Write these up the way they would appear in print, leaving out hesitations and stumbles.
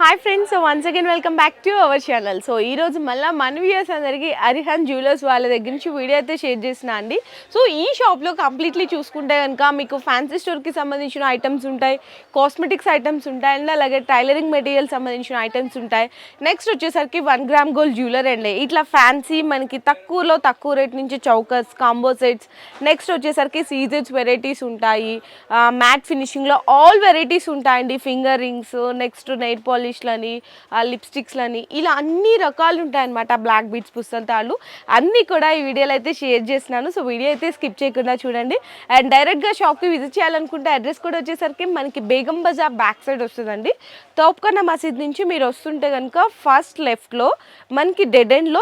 Hi friends, so once again welcome back to our channel. So ఈరోజు మళ్ళీ మన viewers అందరికీ అరిహంత్ జ్యువెలర్స్ వాళ్ళ దగ్గర నుంచి వీడియో అయితే షేర్ చేసిన అండి. సో ఈ షాప్లో కంప్లీట్లీ చూసుకుంటే కనుక మీకు ఫ్యాన్సీ స్టోర్కి సంబంధించిన ఐటమ్స్ ఉంటాయి, కాస్మెటిక్స్ ఐటమ్స్ ఉంటాయి, అండ్ అలాగే టైలరింగ్ మెటీరియల్ సంబంధించిన ఐటమ్స్ ఉంటాయి. నెక్స్ట్ వచ్చేసరికి 1 గ్రామ్ గోల్డ్ జ్యువెలరీ అండి. ఇట్లా ఫ్యాన్సీ మనకి తక్కువ రేట్ నుంచి చౌకర్స్, కాంబో సెట్స్, నెక్స్ట్ వచ్చేసరికి సీజెట్స్ వెరైటీస్ ఉంటాయి, మ్యాట్ ఫినిషింగ్లో ఆల్ వెరైటీస్ ఉంటాయండి. ఫింగర్ రింగ్స్, నెక్స్ట్ నెయిల్ పాలిష్లని, లిప్స్టిక్స్లని, ఇలా అన్ని రకాలు ఉంటాయన్నమాట. బ్లాక్ బీడ్స్ పుస్తకాలు అన్నీ కూడా ఈ వీడియోలో అయితే షేర్ చేస్తున్నాను. సో వీడియో అయితే స్కిప్ చేయకుండా చూడండి. అండ్ డైరెక్ట్గా షాప్కి విజిట్ చేయాలనుకుంటే అడ్రస్ కూడా వచ్చేసరికి మనకి బేగం బజార్ బ్యాక్ సైడ్ వస్తుందండి. తోప్ఖానా మసీద్ నుంచి మీరు వస్తుంటే కనుక ఫస్ట్ లెఫ్ట్లో మనకి డెడ్ ఎండ్లో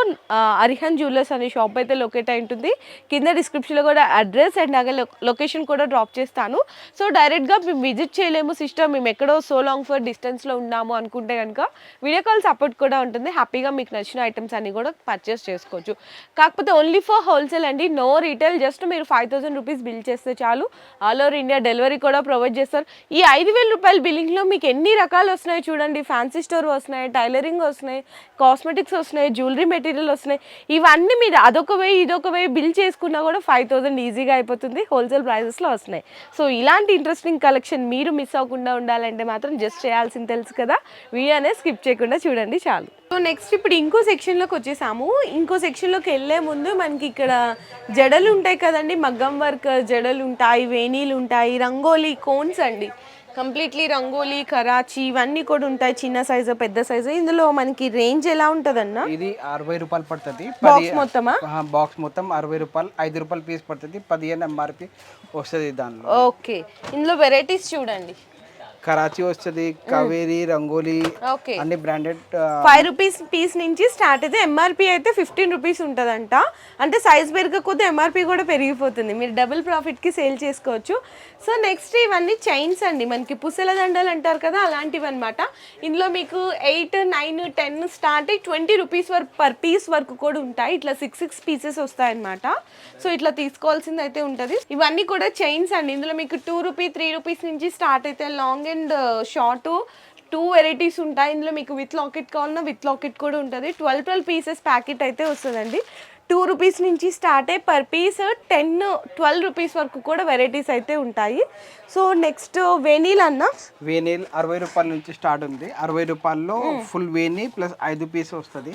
అరిహంత్ జ్యువెలర్స్ అనే షాప్ అయితే లొకేట్ అయి ఉంటుంది. కింద డిస్క్రిప్షన్లో కూడా అడ్రస్ అండ్ అలాగే లొకేషన్ కూడా డ్రాప్ చేస్తాను. సో డైరెక్ట్గా మేము విజిట్ చేయలేము సిస్టర్, మేము ఎక్కడో సో లాంగ్ ఫర్ డిస్టెన్స్లో ఉన్నాము అనుకుంటే కనుక వీడియో కాల్ సపోర్ట్ కూడా ఉంటుంది. హ్యాపీగా మీకు నచ్చిన ఐటమ్స్ అన్ని కూడా పర్చేస్ చేసుకోవచ్చు. కాకపోతే ఓన్లీ ఫర్ హోల్సేల్ అండి, నో రీటైల్. జస్ట్ మీరు 5,000 రూపీస్ బిల్ చేస్తే చాలు, ఆల్ ఓవర్ ఇండియా డెలివరీ కూడా ప్రొవైడ్ చేస్తారు. ఈ 5,000 రూపాయల బిల్లింగ్లో మీకు ఎన్ని రకాలు వస్తున్నాయి చూడండి. ఫ్యాన్సీ స్టోర్ వస్తున్నాయి, టైలరింగ్ వస్తున్నాయి, కాస్మెటిక్స్ వస్తున్నాయి, జ్యువెలరీ మెటీరియల్ వస్తున్నాయి. ఇవన్నీ మీరు అదొక వెయ్యి ఇదొక వెయ్యి బిల్ చేసుకున్నా కూడా 5,000 ఈజీగా అయిపోతుంది. హోల్సేల్ ప్రైజెస్లో వస్తున్నాయి. సో ఇలాంటి ఇంట్రెస్టింగ్ కలెక్షన్ మీరు మిస్ అవ్వకుండా ఉండాలంటే మాత్రం జస్ట్ చేయాల్సింది తెలుసు కదా, వీడియోనే స్కిప్ చేయకుండా చూడండి చాలు. సో నెక్స్ట్ ఇప్పుడు ఇంకో సెక్షన్లోకి వచ్చేసాము. ఇంకో సెక్షన్లోకి వెళ్ళే ముందు మనకి ఇక్కడ జడలు ఉంటాయి కదండి, మగ్గం వర్క్ జడలు ఉంటాయి, వేణీలు ఉంటాయి, రంగోలీ కోన్స్ అండి, కంప్లీట్లీ రంగోలీ, కరాచీ ఇవన్నీ కూడా ఉంటాయి. చిన్న సైజు, పెద్ద సైజు. ఇందులో మనకి రేంజ్ ఎలా ఉంటుందన్న? ఇది 60 రూపాయలు పడుతుంది. బాక్స్ మొత్తమా? బాక్స్ మొత్తం 60 రూపాయలు, 5 రూపాయలు పీస్ పడుతుంది. 15 ఎంఆర్పి వస్తుంది దానిలో. ఓకే, ఇందులో వెరైటీస్ చూడండి. కరాచీ వస్తుంది, కావేరీ, రంగోలీ, అన్ని బ్రాండెడ్. 5 రూపీస్ పీస్ నుంచి స్టార్ట్ అయితే ఎంఆర్పి అయితే 15 రూపీస్ ఉంటుందంట. అంటే సైజ్ పెరగకపోతే ఎంఆర్పి కూడా పెరిగిపోతుంది, మీరు డబుల్ ప్రాఫిట్కి సేల్ చేసుకోవచ్చు. సో నెక్స్ట్ ఇవన్నీ చైన్స్ అండి, మనకి పుసల దండలు అంటారు కదా, అలాంటివి అనమాట. ఇందులో మీకు 8, 9, 10 స్టార్ట్ అయ్యి 20 రూపీస్ వరకు పర్ పీస్ వరకు కూడా ఉంటాయి. ఇట్లా 6 పీసెస్ వస్తాయన్నమాట. సో ఇట్లా తీసుకోవాల్సింది అయితే ఉంటుంది. ఇవన్నీ కూడా చైన్స్ అండి. ఇందులో మీకు 2 రూపీ, 3 రూపీస్ నుంచి స్టార్ట్ అయితే లాంగ్ అండ్ షార్ట్ 2 వెరైటీస్ ఉంటాయి. ఇందులో మీకు విత్ లాకెట్ కావాలన్నా విత్ లాకెట్ కూడా ఉంటుంది. 12 పీసెస్ ప్యాకెట్ అయితే వస్తుందండి. 2 రూపీస్ నుంచి స్టార్ట్ అయ్యి పర్ పీస్ 10, 12 రూపీస్ వరకు కూడా వెరైటీస్ అయితే ఉంటాయి. సో నెక్స్ట్ వేనీల్ అన్న, వేనీల్ 60 రూపాయల నుంచి స్టార్ట్ ఉంది. 60 రూపాయల్లో ఫుల్ వేనీ ప్లస్ 5 పీస్ వస్తుంది.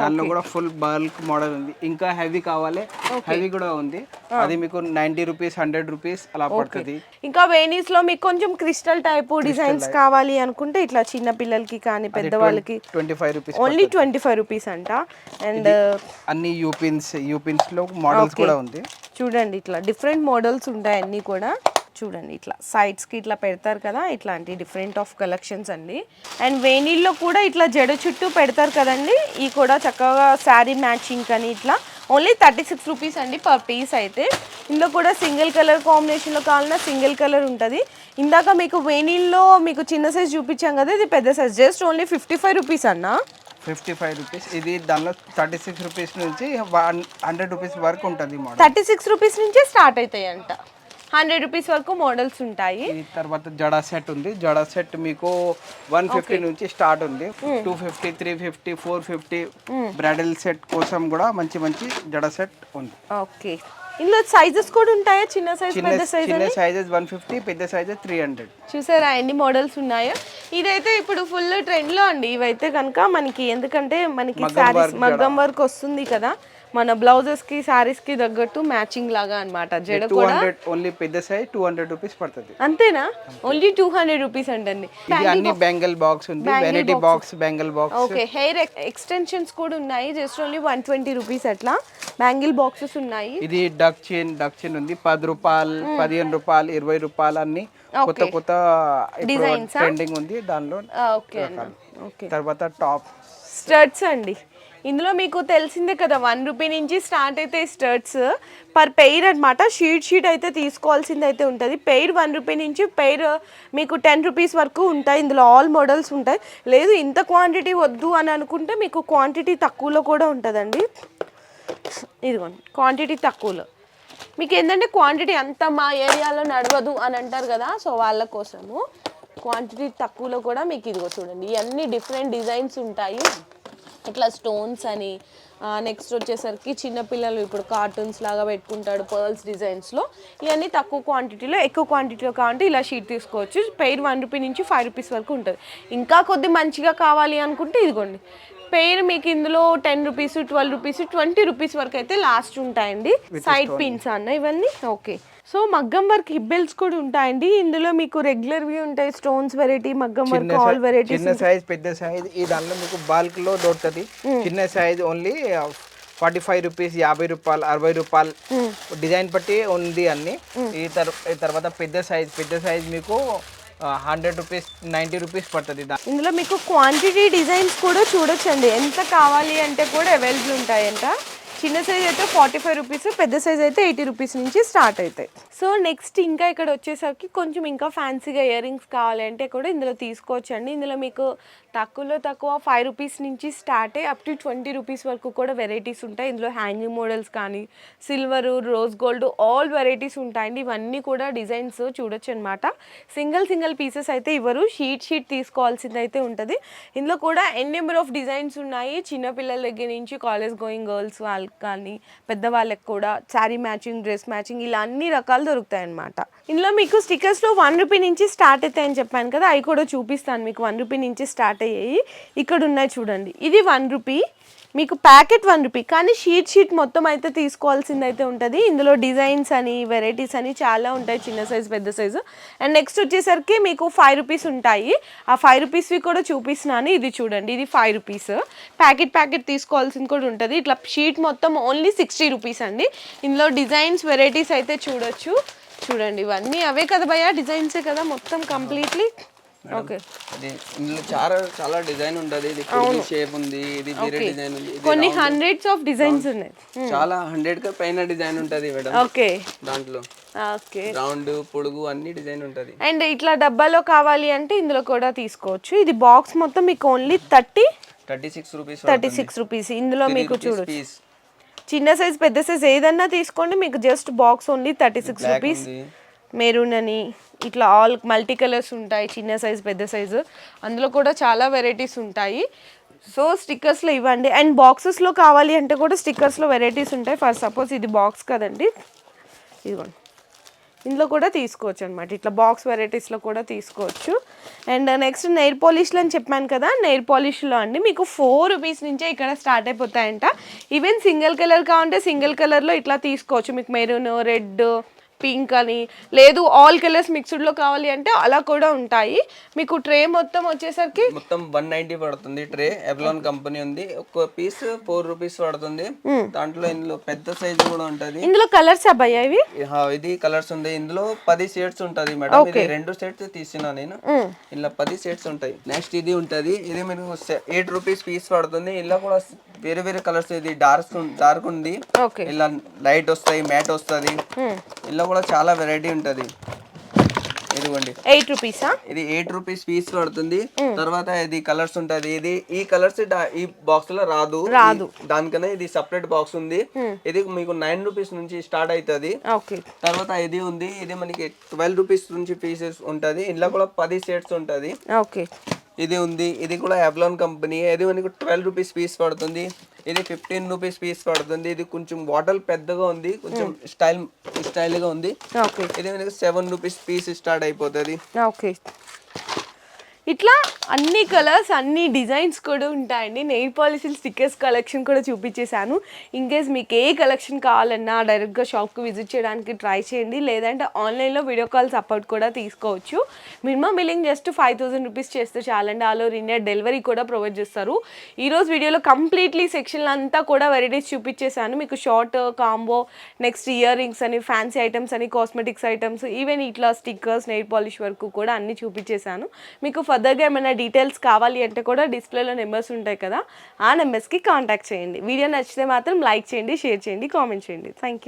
దానిలో కూడా ఫుల్ బల్క్ మోడల్ ఉంది. ఇంకా హెవీ కావాలి, హెవీ కూడా ఉంది. అది మీకు 90 రూపీస్, 100 రూపీస్ అలా పడుతుంది. ఇంకా వేనీస్ లో మీకు కొంచెం క్రిస్టల్ టైప్ డిజైన్స్ కావాలి అనుకుంటే ఇట్లా చిన్న పిల్లలకి కానీ పెద్దవాళ్ళకి 25 రూపీస్, ఓన్లీ 25 రూపీస్ అంట. అండ్ అన్ని యూపిన్స్ లో మోడల్స్ కూడా ఉంది. చూడండి, ఇట్లా డిఫరెంట్ మోడల్స్ ఉంటాయి అన్ని కూడా. చూడండి, ఇట్లా సైడ్స్కి ఇట్లా పెడతారు కదా, ఇట్లాంటి డిఫరెంట్ ఆఫ్ కలెక్షన్స్ అండి. అండ్ వేనీల్లో కూడా ఇట్లా జడ చుట్టూ పెడతారు కదండి, ఈ కూడా చక్కగా శారీ మ్యాచింగ్ అని ఇట్లా ఓన్లీ 36 రూపీస్ అండి పర్ పీస్ అయితే. ఇందులో కూడా సింగిల్ కలర్ కాంబినేషన్లో కావాలన్నా సింగిల్ కలర్ ఉంటుంది. ఇందాక మీకు వేనీల్లో మీకు చిన్న సైజ్ చూపించాం కదా, ఇది పెద్ద సైజ్. జస్ట్ ఓన్లీ 55 రూపీస్ అన్న. 55 రూపీస్. ఇది దానిలో 36 రూపీస్ నుంచి 100 రూపీస్ వరకు ఉంటుంది మోడల్. 36 రూపీస్ నుంచే స్టార్ట్ అవుతాయి అంట. 100 రూపీస్ వరకు మోడల్స్ ఉంటాయి. తర్వాత జడా సెట్ ఉంది. జడా సెట్ మీకు 150 నుంచి స్టార్ట్ ఉంది. 250, 350, 450 బ్రైడల్ సెట్ కోసం కూడా మంచి జడా సెట్ ఉంది. ఓకే, ఇందులో సైజెస్ కూడా ఉంటాయా? చిన్న సైజ్, పెద్ద సైజ్? చిన్న సైజెస్ 150, పెద్ద సైజెస్ 300. చూసారా ఎన్ని మోడల్స్ ఉన్నాయో. ఇదైతే ఇప్పుడు ఫుల్ ట్రెండ్ లో అండి. ఇవైతే కనుక మనకి, ఎందుకంటే మనకి సారీస్ మగ్గం వర్క్ వస్తుంది కదా, మన బ్లౌజెస్ కి సారీస్ కి తగ్గట్టు మ్యాచింగ్ లాగా అన్నమాట. జడ కూడా ఓన్లీ పెద్ద సైజ్ 200 రూపీస్ పడుతుంది. అంతేనా? ఓన్లీ 200 రూపీస్ అంటండి. ఇది అన్ని బ్యాంగిల్ బాక్స్ ఉంది, variety box, bangle box. Okay, hair extensions కూడా ఉన్నాయి. జస్ట్ ఓన్లీ 120 రూపీస్ అట్లా బ్యాంగిల్ బాక్సెస్ ఉన్నాయి. ఇది డక్ చైన్ ఉంది. 10 రూపాయలు, 15 రూపాయలు, 20 రూపాయలు అన్ని కొత్త డిజైన్స్ ట్రెండింగ్ ఉంది దానిలో. ఓకే, తర్వాత టాప్ స్టర్ట్స్ అండి. ఇందులో మీకు తెలిసిందే కదా, 1 రూపీ నుంచి స్టార్ట్ అయితే స్టర్ట్స్ పర్ పెయిర్ అనమాట. షీట్ అయితే తీసుకోవాల్సింది అయితే ఉంటుంది. పెయిర్ 1 రూపీ నుంచి పెయిర్ మీకు 10 రూపీస్ వరకు ఉంటాయి. ఇందులో ఆల్ మోడల్స్ ఉంటాయి. లేదు ఇంత క్వాంటిటీ వద్దు అని అనుకుంటే మీకు క్వాంటిటీ తక్కువలో కూడా ఉంటుందండి. ఇదిగోండి, క్వాంటిటీ తక్కువలో మీకు ఏంటంటే క్వాంటిటీ అంతా మా ఏరియాలో నడవదు అని అంటారు కదా, సో వాళ్ళ కోసము క్వాంటిటీ తక్కువలో కూడా మీకు ఇదిగో చూడండి ఇవన్నీ డిఫరెంట్ డిజైన్స్ ఉంటాయి. ఇట్లా స్టోన్స్ అని నెక్స్ట్ వచ్చేసరికి చిన్నపిల్లలు ఇప్పుడు కార్టూన్స్ లాగా పెట్టుకుంటాడు పర్ల్స్ డిజైన్స్లో. ఇవన్నీ తక్కువ క్వాంటిటీలో, ఎక్కువ క్వాంటిటీలో కావాలంటే ఇలా షీట్ తీసుకోవచ్చు. పెయిర్ 1 రూపీ నుంచి 5 రూపీస్ వరకు ఉంటుంది. ఇంకా కొద్ది మంచిగా కావాలి అనుకుంటే ఇదిగోండి పెయిర్ మీకు ఇందులో 10 రూపీస్, 12 రూపీస్, 20 రూపీస్ వరకు అయితే లాస్ట్ ఉంటాయండి. సైడ్ పిన్స్ అన్న ఇవన్నీ. ఓకే, సో మగ్గం వర్క్ హిబ్బెల్స్ కూడా ఉంటాయండి. ఇందులో మీకు రెగ్యులర్వి ఉంటాయి స్టోన్స్ వెరైటీ, మగ్గం వర్క్ ఆల్ వెరైటీస్. చిన్న సైజ్, పెద్ద సైజ్, ఈ దానిలో మీకు బల్క్ లో దొరుకుతుంది. చిన్న సైజ్ ఓన్లీ 45 రూపీస్, 50 రూపాయలు, 60 రూపాయలు డిజైన్ బట్టి ఉంది అన్ని. ఈ తర్వాత పెద్ద సైజ్ మీకు 100 రూపీస్, 90 రూపీస్ పడుతుంది. ఇందులో మీకు క్వాంటిటీ డిజైన్స్ కూడా చూడొచ్చండి. ఎంత కావాలి అంటే కూడా అవైలబుల్ ఉంటాయంట. చిన్న సైజ్ అయితే 45 రూపీస్, పెద్ద సైజ్ అయితే 80 రూపీస్ నుంచి స్టార్ట్ అవుతాయి. సో నెక్స్ట్ ఇంకా ఇక్కడ వచ్చేసరికి కొంచెం ఇంకా ఫ్యాన్సీగా ఇయర్ రింగ్స్ కావాలంటే కూడా ఇందులో తీసుకోవచ్చు అండి. ఇందులో మీకు తక్కువలో తక్కువ 5 రూపీస్ నుంచి స్టార్ట్ అయ్యి అప్ టు 20 రూపీస్ వరకు కూడా వెరైటీస్ ఉంటాయి. ఇందులో హ్యాంగింగ్ మోడల్స్ కానీ silver, rose gold all varieties ఉంటాయండి. ఇవన్నీ కూడా డిజైన్స్ చూడొచ్చు అనమాట. సింగిల్ పీసెస్ అయితే ఇవ్వరు, షీట్ తీసుకోవాల్సింది అయితే ఉంటుంది. ఇందులో కూడా ఎన్ నెంబర్ ఆఫ్ డిజైన్స్ ఉన్నాయి. చిన్నపిల్లల దగ్గర నుంచి కాలేజ్ గోయింగ్ గర్ల్స్ వాళ్ళకి కానీ పెద్దవాళ్ళకి కూడా శారీ మ్యాచింగ్, డ్రెస్ మ్యాచింగ్ ఇలా అన్ని రకాలు దొరుకుతాయి అన్నమాట. ఇందులో మీకు స్టిక్కర్స్లో 1 రూపీ నుంచి స్టార్ట్ అవుతాయని చెప్పాను కదా, అవి కూడా చూపిస్తాను మీకు. 1 రూపీ నుంచి స్టార్ట్ అయ్యాయి. ఇక్కడ ఉన్నాయి చూడండి, ఇది 1 రూపీ మీకు ప్యాకెట్ 1 రూపీ, కానీ షీట్ మొత్తం అయితే తీసుకోవాల్సింది అయితే ఉంటుంది. ఇందులో డిజైన్స్ అని వెరైటీస్ అని చాలా ఉంటాయి, చిన్న సైజు, పెద్ద సైజు. అండ్ నెక్స్ట్ వచ్చేసరికి మీకు 5 రూపీస్ ఉంటాయి. ఆ 5 రూపీస్వి కూడా చూపిస్తున్నాను. ఇది చూడండి, ఇది 5 రూపీస్ ప్యాకెట్ తీసుకోవాల్సింది కూడా ఉంటుంది. ఇట్లా షీట్ మొత్తం ఓన్లీ 60 రూపీస్ అండి. ఇందులో డిజైన్స్ వెరైటీస్ అయితే చూడొచ్చు. చూడండి ఇవన్నీ అవే కదా భయ్యా, డిజైన్సే కదా మొత్తం కంప్లీట్లీ. ఓకే, ఇందులో చాలా డిజైన్ ఉంటది. ఇది షేప్ ఉంది, ఇది వేరే డిజైన్ ఉంది, కొన్ని హండ్రెడ్స్ ఆఫ్ డిజైన్స్ ఉన్నాయి. చాలా 100 కి పైన డిజైన్ ఉంటది మేడం. ఓకే, దాంట్లో ఓకే రౌండ్, పొడుగు అన్ని డిజైన్ ఉంటది. అండ్ ఇట్లా డబ్బాలో కావాలి అంటే ఇందులో కూడా తీసుకోవచ్చు. ఇది బాక్స్ మొత్తం మీకు ఓన్లీ 36 రూపీస్. ఇందులో మీకు చూడొచ్చు చిన్న సైజ్, పెద్ద సైజ్ ఏదన్నా తీసుకోండి, మీకు just box only 36 rupees. Maroon అని ఇట్లా ఆల్ మల్టీ కలర్స్ ఉంటాయి, చిన్న సైజ్, పెద్ద సైజు. అందులో కూడా చాలా వెరైటీస్ ఉంటాయి. సో స్టిక్కర్స్లో ఇవ్వండి. అండ్ బాక్సెస్లో కావాలి అంటే కూడా స్టిక్కర్స్లో వెరైటీస్ ఉంటాయి. ఫర్ సపోజ్ ఇది బాక్స్ కదండి, ఇదిగోండి, ఇందులో కూడా తీసుకోవచ్చు అనమాట. ఇట్లా బాక్స్ వెరైటీస్లో కూడా తీసుకోవచ్చు. అండ్ నెక్స్ట్ నెయిల్ పాలిష్లు అని చెప్పాను కదా, నెయిల్ పాలిష్లో అండి మీకు 4 రూపీస్ నుంచే ఇక్కడ స్టార్ట్ అయిపోతాయంట. ఈవెన్ సింగిల్ కలర్ కావాలంటే సింగిల్ కలర్లో ఇట్లా తీసుకోవచ్చు. మీకు మెరూన్, రెడ్, పింక్ అని, లేదు ఆల్ కలర్స్ మిక్స్డ్లో కావాలి అంటే అలా కూడా ఉంటాయి. మీకు ట్రే మొత్తం వచ్చేసరికి మొత్తం 190 పడుతుంది. ట్రే ఎవ్లాన్ కంపెనీ ఉంది. ఒక్క పీస్ 4 రూపీస్ పడుతుంది. దాంట్లో ఇందులో పెద్ద సైజ్ కూడా ఉంటది. ఇందులో కలర్స్ అబ్బాయి ఇవి, ఇది కలర్స్ ఉంది. ఇందులో 10 షేడ్స్ ఉంటది మేడం. ఇది 2 సెట్స్ తీసినా నేను. ఇలా 10 షేడ్స్ ఉంటాయి. నెక్స్ట్ ఇది ఉంటది, ఇది మీరు 8 రూపీస్ పీస్ పడుతుంది. ఇలా కూడా వేరే కలర్స్, ఇది డార్క్ ఉంది, ఇలా లైట్ వస్తాయి, మ్యాట్ వస్తుంది. ఇలా కూడా చాలా వెరైటీ ఉంటది. ఇదిగోండి 8 రూపీసా, ఇది 8 రూపీస్ పీస్ పడుతుంది. తర్వాత ఇది కలర్స్ ఉంటది. ఇది ఈ కలర్స్ ఈ బాక్స్ లో రాదు, దానికన్నా ఇది సపరేట్ బాక్స్ ఉంది. ఇది మీకు 9 రూపీస్ నుంచి స్టార్ట్ అవుతుంది. తర్వాత ఇది ఉంది, ఇది మనకి 12 రూపీస్ నుంచి పీసెస్ ఉంటది. ఇందులో కూడా 10 సెట్స్ ఉంటది. ఇది ఉంది, ఇది కూడా ఎవ్లాన్ కంపెనీ. ఇది మనకు 12 రూపీస్ పీస్ పడుతుంది. ఇది 15 రూపీస్ పీస్ పడుతుంది. ఇది కొంచెం బాటిల్ పెద్దగా ఉంది, కొంచెం స్టైల్గా ఉంది. ఇది మనకు 7 రూపీస్ పీస్ స్టార్ట్ అయిపోతుంది. ఇట్లా అన్ని కలర్స్, అన్ని డిజైన్స్ కూడా ఉంటాయండి. నెయిల్ పాలిష్ స్టిక్కర్స్ కలెక్షన్ కూడా చూపించేశాను. ఇన్కేస్ మీకు ఏ కలెక్షన్ కావాలన్నా డైరెక్ట్గా షాప్కి విజిట్ చేయడానికి ట్రై చేయండి, లేదంటే ఆన్లైన్లో వీడియో కాల్ సపోర్ట్ కూడా తీసుకోవచ్చు. మినిమం బిల్లింగ్ జస్ట్ 5000 రూపీస్ చేస్తే చాలండి. ఆల్ ఓవర్ ఇండియా డెలివరీ కూడా ప్రొవైడ్ చేస్తారు. ఈరోజు వీడియోలో కంప్లీట్లీ సెక్షన్లు అంతా కూడా వెరైటీస్ చూపించేశాను. మీకు short, combo, next ear rings అని, ఫ్యాన్సీ ఐటమ్స్ అని, కాస్మెటిక్స్ ఐటమ్స్, ఈవెన్ ఇట్లా స్టిక్కర్స్, నెయిల్ పాలిష్ వరకు కూడా అన్ని చూపించేశాను. మీకు ఫర్దర్గా ఏమైనా డీటెయిల్స్ కావాలి అంటే కూడా డిస్ప్లేలో నెంబర్స్ ఉంటాయి కదా, ఆ నెంబర్స్కి కాంటాక్ట్ చేయండి. వీడియో నచ్చితే మాత్రం లైక్ చేయండి, షేర్ చేయండి, కామెంట్ చేయండి. Thank you.